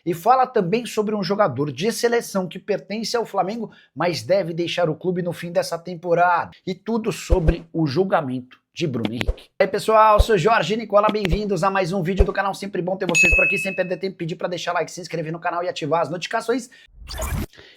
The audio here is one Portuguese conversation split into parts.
e fala também sobre um jogador de seleção que pertence ao Flamengo, mas deve deixar o clube no fim dessa temporada. E tudo sobre o julgamento de Bruno Henrique. E aí pessoal, eu sou Jorge Nicola, bem-vindos a mais um vídeo do canal. Sempre bom ter vocês por aqui, sem perder tempo, pedir para deixar like, se inscrever no canal e ativar as notificações.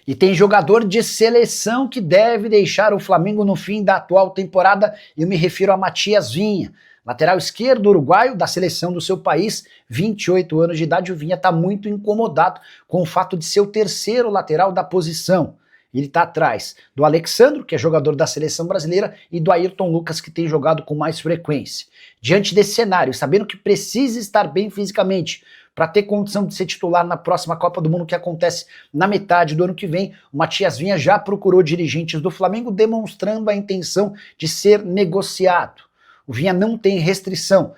E tem jogador de seleção que deve deixar o Flamengo no fim da atual temporada, e eu me refiro a Matias Vinha. Lateral esquerdo uruguaio da seleção do seu país, 28 anos de idade. O Vinha está muito incomodado com o fato de ser o terceiro lateral da posição. Ele está atrás do Alexandro, que é jogador da seleção brasileira, e do Ayrton Lucas, que tem jogado com mais frequência. Diante desse cenário, sabendo que precisa estar bem fisicamente para ter condição de ser titular na próxima Copa do Mundo, que acontece na metade do ano que vem, o Matias Vinha já procurou dirigentes do Flamengo, demonstrando a intenção de ser negociado. O Vinha não tem restrição,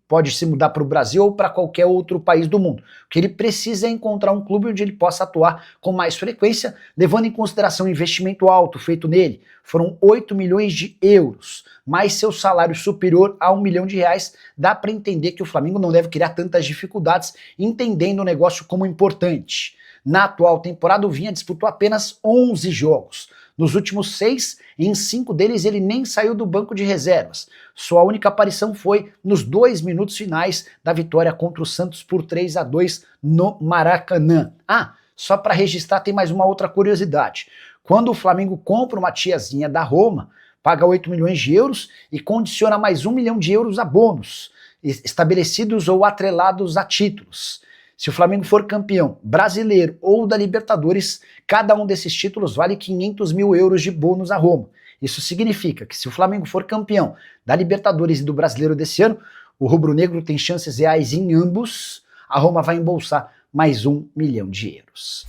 pode se mudar para o Brasil ou para qualquer outro país do mundo. O que ele precisa é encontrar um clube onde ele possa atuar com mais frequência, levando em consideração o investimento alto feito nele. Foram 8 milhões de euros, mais seu salário superior a 1 milhão de reais. Dá para entender que o Flamengo não deve criar tantas dificuldades, entendendo o negócio como importante. Na atual temporada, o Vinha disputou apenas 11 jogos. Nos últimos 6, em 5 deles ele nem saiu do banco de reservas. Sua única aparição foi nos 2 minutos finais da vitória contra o Santos por 3-2 no Maracanã. Ah, só para registrar, tem mais uma outra curiosidade. Quando o Flamengo compra o Matias Vinha da Roma, paga 8 milhões de euros e condiciona mais 1 milhão de euros a bônus, estabelecidos ou atrelados a títulos. Se o Flamengo for campeão brasileiro ou da Libertadores, cada um desses títulos vale 500 mil euros de bônus a Roma. Isso significa que se o Flamengo for campeão da Libertadores e do Brasileiro desse ano, o rubro-negro tem chances reais em ambos. A Roma vai embolsar mais 1 milhão de euros.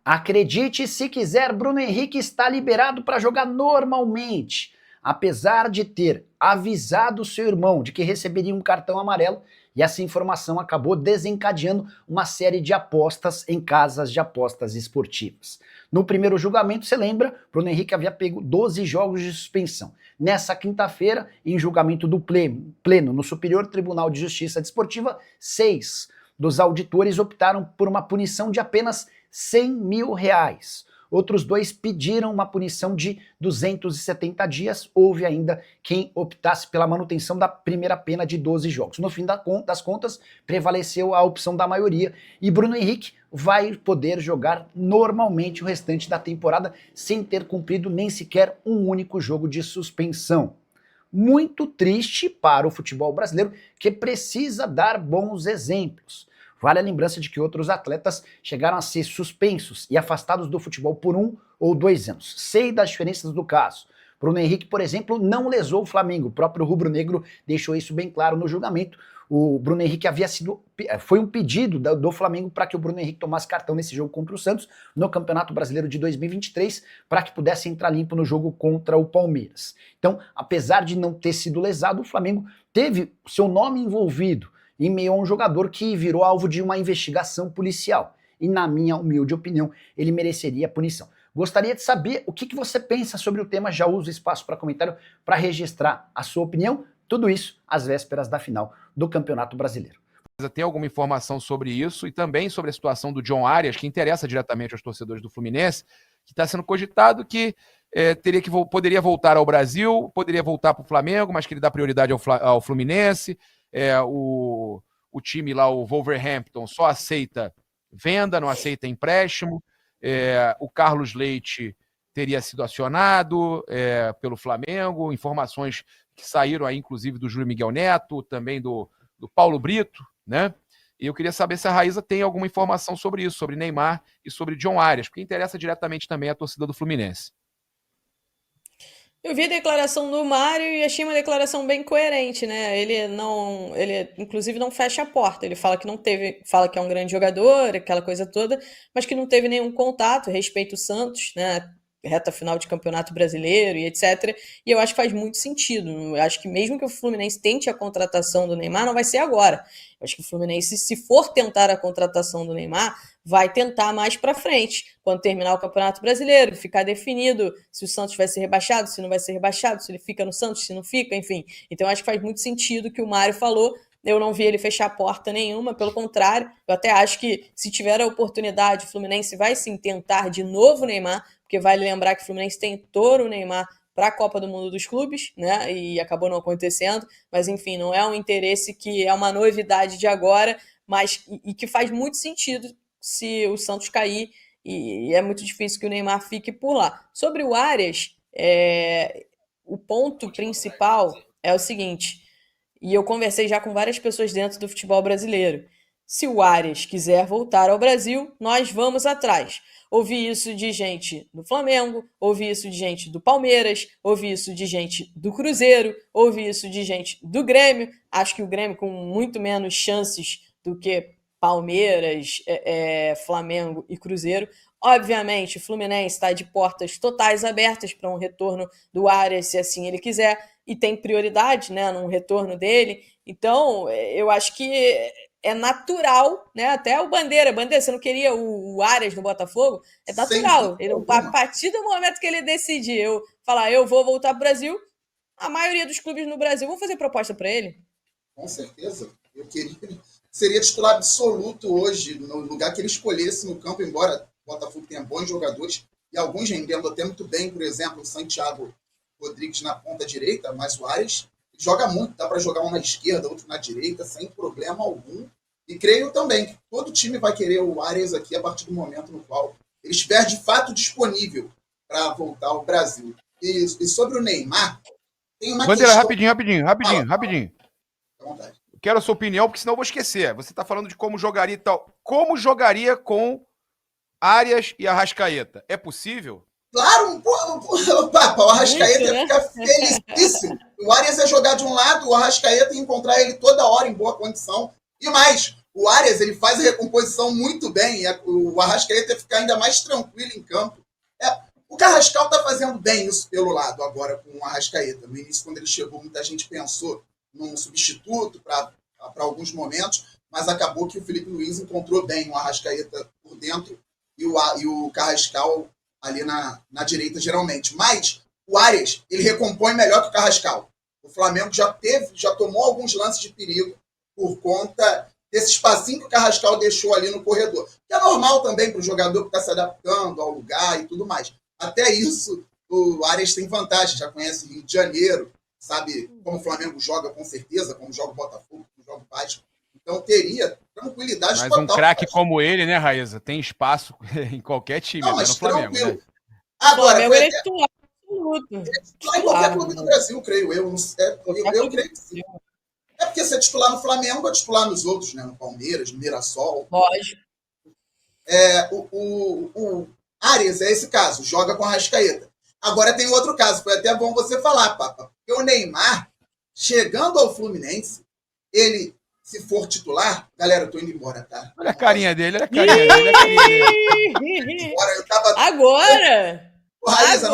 Acredite se quiser, Bruno Henrique está liberado para jogar normalmente. Apesar de ter avisado seu irmão de que receberia um cartão amarelo, e essa informação acabou desencadeando uma série de apostas em casas de apostas esportivas. No primeiro julgamento, você lembra, Bruno Henrique havia pego 12 jogos de suspensão. Nessa quinta-feira, em julgamento do pleno no Superior Tribunal de Justiça Desportiva, 6 dos auditores optaram por uma punição de apenas 100 mil reais. Outros 2 pediram uma punição de 270 dias. Houve ainda quem optasse pela manutenção da primeira pena de 12 jogos. No fim das contas, prevaleceu a opção da maioria e Bruno Henrique vai poder jogar normalmente o restante da temporada sem ter cumprido nem sequer um único jogo de suspensão. Muito triste para o futebol brasileiro, que precisa dar bons exemplos. Vale a lembrança de que outros atletas chegaram a ser suspensos e afastados do futebol por 1 ou 2 anos. Sei das diferenças do caso. Bruno Henrique, por exemplo, não lesou o Flamengo. O próprio rubro-negro deixou isso bem claro no julgamento. O Bruno Henrique foi um pedido do Flamengo para que o Bruno Henrique tomasse cartão nesse jogo contra o Santos no Campeonato Brasileiro de 2023, para que pudesse entrar limpo no jogo contra o Palmeiras. Então, apesar de não ter sido lesado, o Flamengo teve seu nome envolvido em meio a um jogador que virou alvo de uma investigação policial. E na minha humilde opinião, ele mereceria punição. Gostaria de saber o que você pensa sobre o tema. Já uso o espaço para comentário para registrar a sua opinião. Tudo isso às vésperas da final do Campeonato Brasileiro. Tem alguma informação sobre isso e também sobre a situação do John Arias, que interessa diretamente aos torcedores do Fluminense, que está sendo cogitado que poderia voltar ao Brasil, poderia voltar para o Flamengo, mas que ele dá prioridade ao Fluminense. O time lá, o Wolverhampton, só aceita venda, não aceita empréstimo. O Carlos Leite teria sido acionado pelo Flamengo. Informações que saíram aí, inclusive, do Júlio Miguel Neto, também do Paulo Brito, né? E eu queria saber se a Raíza tem alguma informação sobre isso, sobre Neymar e sobre John Arias, porque interessa diretamente também a torcida do Fluminense. Eu vi a declaração do Mário e achei uma declaração bem coerente, né? Ele inclusive não fecha a porta. Ele fala que é um grande jogador, aquela coisa toda, mas que não teve nenhum contato, respeita o Santos, né? Reta final de Campeonato Brasileiro e etc. E eu acho que faz muito sentido. Eu acho que mesmo que o Fluminense tente a contratação do Neymar, não vai ser agora. Eu acho que o Fluminense, se for tentar a contratação do Neymar, vai tentar mais para frente, quando terminar o Campeonato Brasileiro, ficar definido se o Santos vai ser rebaixado, se não vai ser rebaixado, se ele fica no Santos, se não fica, enfim. Então eu acho que faz muito sentido o que o Mário falou. Eu não vi ele fechar porta nenhuma, pelo contrário, eu até acho que se tiver a oportunidade, o Fluminense vai sim tentar de novo o Neymar, porque vale lembrar que o Fluminense tentou o Neymar para a Copa do Mundo dos Clubes, né? E acabou não acontecendo, mas enfim, não é um interesse que é uma novidade de agora, mas e que faz muito sentido se o Santos cair, e é muito difícil que o Neymar fique por lá. Sobre o Arias, o ponto principal é o seguinte, e eu conversei já com várias pessoas dentro do futebol brasileiro. Se o Arias quiser voltar ao Brasil, nós vamos atrás. Ouvi isso de gente do Flamengo, ouvi isso de gente do Palmeiras, ouvi isso de gente do Cruzeiro, ouvi isso de gente do Grêmio. Acho que o Grêmio com muito menos chances do que Palmeiras, Flamengo e Cruzeiro. Obviamente, o Fluminense está de portas totais abertas para um retorno do Arias, se assim ele quiser, e tem prioridade, né, no retorno dele. Então, eu acho que é natural, né? Até o Bandeira, você não queria o Arias no Botafogo? É natural. A partir do momento que ele decidir falar, eu vou voltar para o Brasil, a maioria dos clubes no Brasil vão fazer proposta para ele. Com certeza. Eu queria. Seria titular absoluto hoje, no lugar que ele escolhesse no campo, embora o Botafogo tenha bons jogadores, e alguns rendendo até muito bem, por exemplo, o Santiago Rodrigues na ponta direita, mas o Arias joga muito, dá para jogar um na esquerda, outro na direita, sem problema algum. E creio também que todo time vai querer o Arias aqui a partir do momento no qual ele estiver de fato disponível para voltar ao Brasil. E sobre o Neymar, tem uma Bandeira, questão... rapidinho. À vontade. Quero a sua opinião, porque senão eu vou esquecer. Você está falando de como jogaria e tal. Como jogaria com Arias e Arrascaeta? É possível? Claro, o Arrascaeta ia ficar felicíssimo. O Arias ia jogar de um lado, o Arrascaeta ia encontrar ele toda hora em boa condição. E mais, o Arias ele faz a recomposição muito bem, e o Arrascaeta ia ficar ainda mais tranquilo em campo. O Carrascal está fazendo bem isso pelo lado agora com o Arrascaeta. No início, quando ele chegou, muita gente pensou num substituto para alguns momentos, mas acabou que o Felipe Luiz encontrou bem o Arrascaeta por dentro e o Carrascal ali na direita, geralmente. Mas o Arias, ele recompõe melhor que o Carrascal. O Flamengo já tomou alguns lances de perigo por conta desse espacinho que o Carrascal deixou ali no corredor. Que é normal também para o jogador que está se adaptando ao lugar e tudo mais. Até isso, o Arias tem vantagem, já conhece Rio de Janeiro, sabe como o Flamengo joga com certeza, como joga o Botafogo, como joga o Vasco. Então teria tranquilidade mas total. Mas um craque como ele, né, Raíza, tem espaço em qualquer time, não, mas no Flamengo. Né? Agora, Flamengo é titular absoluto. Em qualquer clube do Brasil, creio eu. Eu creio que sim. É porque se é titular no Flamengo, é titular nos outros, né? No Palmeiras, no Mirassol. Lógico. O Arias é esse caso, joga com a Arrascaeta. Agora tem outro caso, foi até bom você falar, Papa. Porque o Neymar, chegando ao Fluminense, ele, se for titular, galera, eu tô indo embora, tá? Olha a carinha dele, olha a carinha dele. Agora, eu tava... Agora?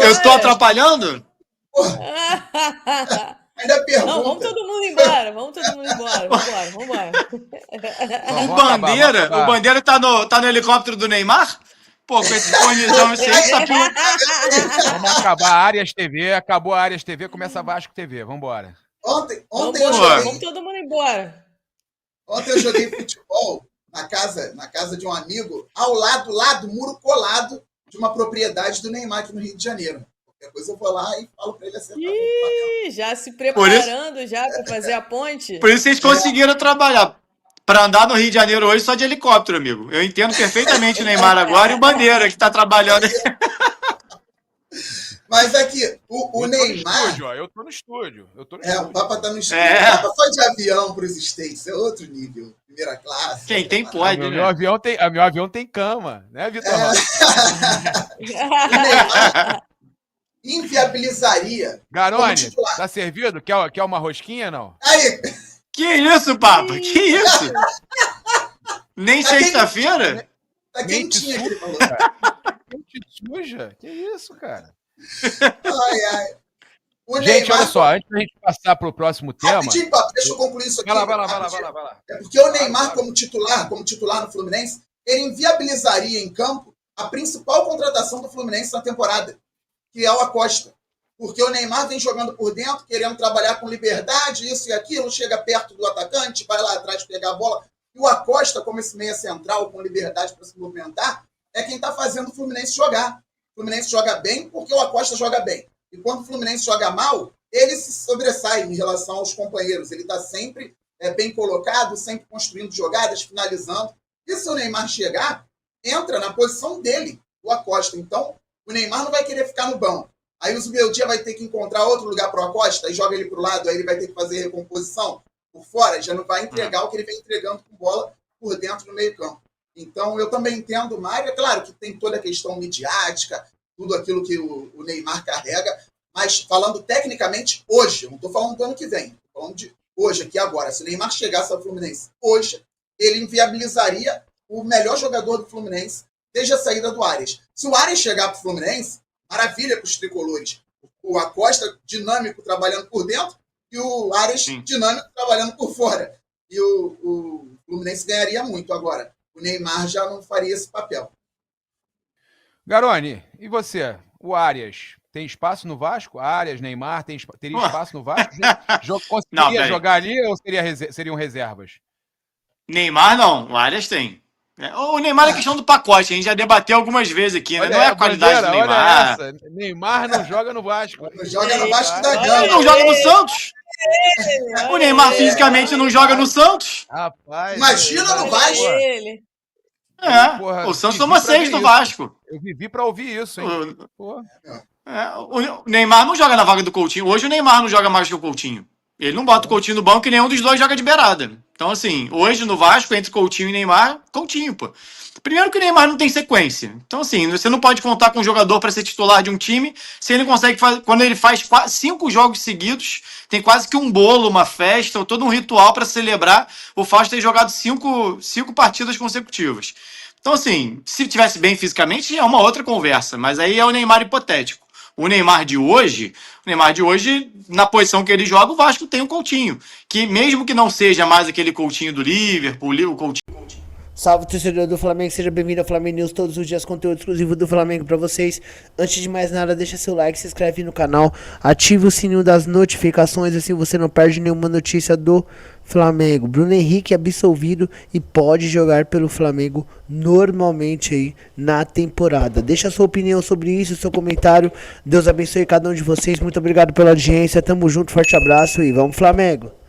Eu estou atrapalhando? Ainda pergunta. Não, vamos todo mundo embora. Vambora. O Bandeira tá no helicóptero do Neymar? Pô, com esse fornizão, isso aí tá pior. Vamos acabar a Arias TV, acabou a Arias TV, começa a Vasco TV, vambora. Ontem eu joguei... Vamos todo mundo embora. Ontem eu joguei futebol na casa de um amigo, ao lado, muro colado, de uma propriedade do Neymar aqui no Rio de Janeiro. Qualquer coisa eu vou lá e falo pra ele acertar. Já se preparando já para fazer a ponte. Por isso vocês conseguiram trabalhar. Para andar no Rio de Janeiro hoje só de helicóptero, amigo. Eu entendo perfeitamente o Neymar agora e o Bandeira, que tá trabalhando. Mas aqui, o Neymar... Estúdio, ó. Eu tô no estúdio. O Papa tá no estúdio. O Papa foi de avião pros States, é outro nível. Primeira classe. Quem tem pode, né? Meu avião tem cama, né, Vitor? O Neymar inviabilizaria... Garone, tá servido? Quer uma rosquinha, não? Aí... Que isso, Papa? Que isso? Nem sexta-feira? Tá quentinho aqui, falou. Quente suja? Que isso, cara? Ai. Gente, olha só, antes da gente passar pro próximo tema... Rapidinho, Papo, deixa eu concluir isso aqui. Vai lá. É porque o Neymar, como titular no Fluminense, ele inviabilizaria em campo a principal contratação do Fluminense na temporada, que é o Acosta. Porque o Neymar vem jogando por dentro, querendo trabalhar com liberdade, isso e aquilo, chega perto do atacante, vai lá atrás pegar a bola. E o Acosta, como esse meia central, com liberdade para se movimentar, é quem está fazendo o Fluminense jogar. O Fluminense joga bem porque o Acosta joga bem. E quando o Fluminense joga mal, ele se sobressai em relação aos companheiros. Ele está sempre bem colocado, sempre construindo jogadas, finalizando. E se o Neymar chegar, entra na posição dele, o Acosta. Então, o Neymar não vai querer ficar no banco. Aí o Zubeldia vai ter que encontrar outro lugar para o Acosta e joga ele para o lado, aí ele vai ter que fazer recomposição por fora, já não vai entregar o que ele vem entregando com bola por dentro do meio campo. Então, eu também entendo o Mário. É claro que tem toda a questão midiática, tudo aquilo que o Neymar carrega, mas falando tecnicamente hoje, eu não estou falando do ano que vem, estou falando de hoje, aqui agora. Se o Neymar chegasse ao Fluminense hoje, ele inviabilizaria o melhor jogador do Fluminense desde a saída do Arias. Se o Arias chegar para o Fluminense, maravilha para os tricolores. O Acosta dinâmico trabalhando por dentro e o Arias dinâmico trabalhando por fora. E o Fluminense ganharia muito agora. O Neymar já não faria esse papel. Garoni, e você? O Arias tem espaço no Vasco? Arias, Neymar, teria espaço no Vasco? Conseguiria jogar ali ou seriam reservas? Neymar não, o Arias tem. O Neymar é questão do pacote, a gente já debateu algumas vezes aqui, né? Não é a qualidade do Neymar. Olha essa. Neymar não joga no Vasco. Não joga no Vasco da Gama. Não joga no Santos. O Neymar fisicamente não joga no Santos. Rapaz, imagina no Vasco. O Santos toma 6 do Vasco. Eu vivi pra ouvir isso, hein? O Neymar não joga na vaga do Coutinho. Hoje o Neymar não joga mais que o Coutinho. Ele não bota o Coutinho no banco e nenhum dos dois joga de beirada. Então, assim, hoje no Vasco, entre Coutinho e Neymar, Coutinho, pô. Primeiro que o Neymar não tem sequência. Então, assim, você não pode contar com um jogador para ser titular de um time se ele consegue fazer. Quando ele faz 5 jogos seguidos, tem quase que um bolo, uma festa, ou todo um ritual para celebrar o fato de ter jogado 5 partidas consecutivas. Então, assim, se tivesse bem fisicamente, é uma outra conversa. Mas aí é o Neymar hipotético. O Neymar de hoje, na posição que ele joga, o Vasco tem o Coutinho. Que mesmo que não seja mais aquele Coutinho do Liverpool, o Coutinho... Salve, torcedor do Flamengo, seja bem-vindo ao Flamengo News, todos os dias conteúdo exclusivo do Flamengo pra vocês. Antes de mais nada, deixa seu like, se inscreve no canal, ativa o sininho das notificações, assim você não perde nenhuma notícia do Flamengo. Bruno Henrique absolvido e pode jogar pelo Flamengo normalmente aí na temporada. Deixa a sua opinião sobre isso, seu comentário. Deus abençoe cada um de vocês, muito obrigado pela audiência, tamo junto, forte abraço e vamos Flamengo!